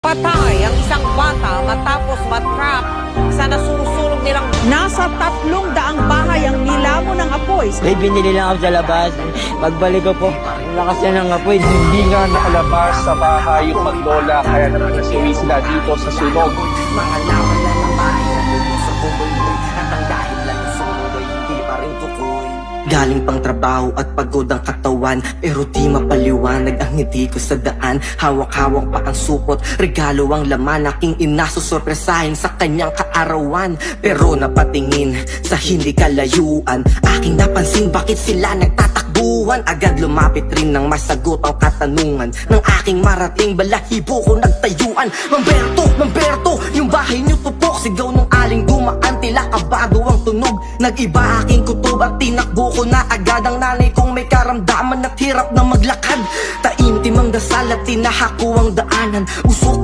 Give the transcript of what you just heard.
Patay ang isang bata matapos matrap sa nasusunog nilang... Nasa 300 bahay ang nilamon ng apoy. May binili lang ako sa labas. Pagbalik ko po, ang lakas na ng apoy. Hindi nga nakalabas sa bahay yung maglola, kaya naman nasuwi sila dito sa sunog. Mga laman na ng bahay na tuloy sa kuboy-boy at ang dahil lang ng sunog ay hindi pa rin tukoy. Galing pang trabaho at pagod ang katawan, pero di mapaliwanag ang ngiti ko sa daan. Hawak-hawak pa ang supot, regalo ang laman. Aking ina susorpresahin sa kanyang kaarawan, pero napatingin sa hindi kalayuan. Aking napansin bakit sila nagtatakbuhan. Agad lumapit rin nang masagot ang katanungan ng aking marating. Balahibo ko nagtayuan. Mamberto, Mamberto, yung bahay niyo tupok. Sigaw nung aling dumaan, tila kabado ang tunog. Nag-iba aking kutob at tinakbo ko na agad. Ang nanay kong may karamdaman at hirap na maglakad. Taimtim ang dasal at tinahak ko ang daanan. Usok